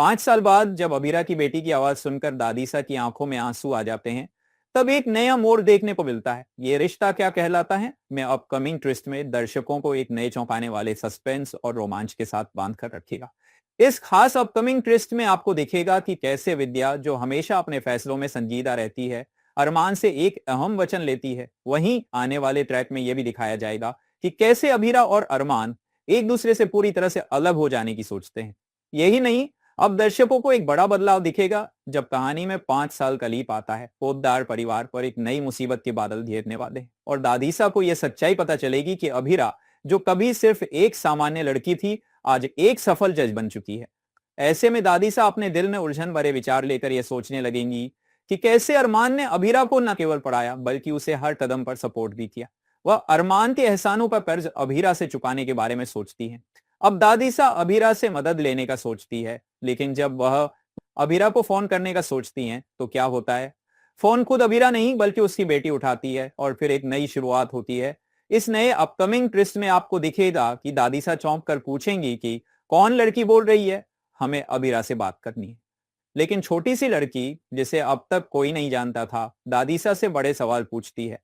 5 साल बाद जब अबीरा की बेटी की आवाज सुनकर दादीसा की आंखों में आंसू आ जाते हैं, तब एक नया मोड़ देखने को मिलता है। ये रिश्ता क्या कहलाता है, मैं अपकमिंग ट्विस्ट में दर्शकों को एक नए चौंकाने वाले सस्पेंस और रोमांच के साथ बांध कर रखेगा। इस खास अपकमिंग ट्विस्ट में आपको दिखेगा कि कैसे विद्या, जो हमेशा अपने फैसलों में संजीदा रहती है, अरमान से एक अहम वचन लेती है। वहीं आने वाले ट्रैक में यह भी दिखाया जाएगा कि कैसे अबीरा और अरमान एक दूसरे से पूरी तरह से अलग हो जाने की सोचते हैं। यही नहीं, अब दर्शकों को एक बड़ा बदलाव दिखेगा जब कहानी में 5 साल का लीप आता है। पोतदार परिवार पर एक नई मुसीबत के बादल घेरने वाले हैं और दादीसा को यह सच्चाई पता चलेगी कि अभीरा, जो कभी सिर्फ एक सामान्य लड़की थी, आज एक सफल जज बन चुकी है। ऐसे में दादीसा अपने दिल में उलझन भरे विचार लेकर यह सोचने लगेंगी कि कैसे अरमान ने अभीरा को न केवल पढ़ाया बल्कि उसे हर कदम पर सपोर्ट भी किया। वह अरमान के एहसानों पर कर्ज अभीरा से चुकाने के बारे में सोचती है। अब दादीसा अभीरा से मदद लेने का सोचती है, लेकिन जब वह अभीरा को फोन करने का सोचती हैं तो क्या होता है। फोन खुद अभीरा नहीं बल्कि उसकी बेटी उठाती है और फिर एक नई शुरुआत होती है। इस नए अपकमिंग ट्विस्ट में आपको दिखेगा कि दादीसा चौंक कर पूछेंगी कि कौन लड़की बोल रही है, हमें अभीरा से बात करनी है। लेकिन छोटी सी लड़की, जिसे अब तक कोई नहीं जानता था, दादीसा से बड़े सवाल पूछती है।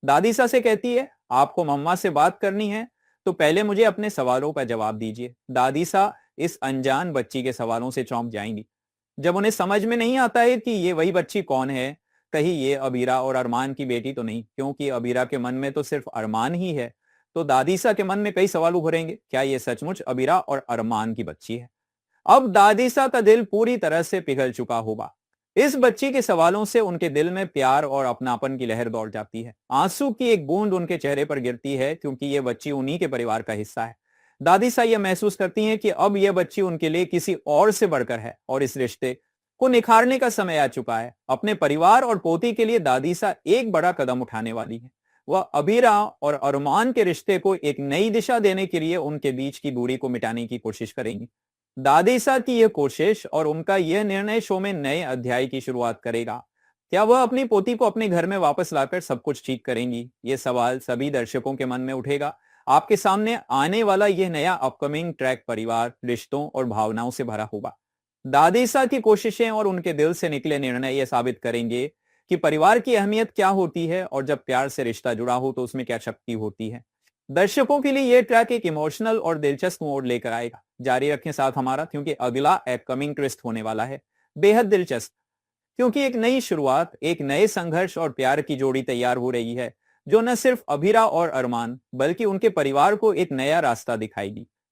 दादीसा से कहती है, आपको मम्मा से बात करनी है तो पहले मुझे अपने सवालों का जवाब दीजिए। दादीसा इस अनजान बच्ची के सवालों से चौंक जाएंगी। जब उन्हें समझ में नहीं आता है कि ये वही बच्ची कौन है, कहीं ये अबीरा और अरमान की बेटी तो नहीं, क्योंकि अबीरा के मन में तो सिर्फ अरमान ही है। तो दादीसा के मन में कई सवाल उभरेंगे, क्या ये सचमुच अबीरा और अरमान की बच्ची है। अब दादीसा का दिल पूरी तरह से पिघल चुका होगा। इस बच्ची के सवालों से उनके दिल में प्यार और अपनापन की लहर दौड़ जाती है। आंसू की एक बूंद उनके चेहरे पर गिरती है, क्योंकि यह बच्ची उन्हीं के परिवार का हिस्सा है। दादीसा यह महसूस करती हैं कि अब यह बच्ची उनके लिए किसी और से बढ़कर है और इस रिश्ते को निखारने का समय आ चुका है। अपने परिवार और पोती के लिए दादीसा एक बड़ा कदम उठाने वाली है। वह अबीरा और अरमान के रिश्ते को एक नई दिशा देने के लिए उनके बीच की दूरी को मिटाने की कोशिश करेंगी। दादीसा की यह कोशिश और उनका यह निर्णय शो में नए अध्याय की शुरुआत करेगा। क्या वह अपनी पोती को अपने घर में वापस लाकर सब कुछ ठीक करेंगी? ये सवाल सभी दर्शकों के मन में उठेगा। आपके सामने आने वाला यह नया अपकमिंग ट्रैक परिवार, रिश्तों और भावनाओं से भरा होगा। दादीसा की कोशिशें और उनके दिल से निकले निर्णय यह साबित करेंगे कि परिवार की अहमियत क्या होती है और जब प्यार से रिश्ता जुड़ा हो तो उसमें क्या शक्ति होती है। दर्शकों के लिए यह ट्रैक एक इमोशनल और दिलचस्प मोड़ लेकर आएगा। जारी रखें साथ हमारा, क्योंकि अगला अपकमिंग ट्विस्ट होने वाला है बेहद दिलचस्प। क्योंकि एक नई शुरुआत, एक नए संघर्ष और प्यार की जोड़ी तैयार हो रही है, जो न सिर्फ अभीरा और अरमान बल्कि उनके परिवार को एक नया रास्ता दिखाएगी।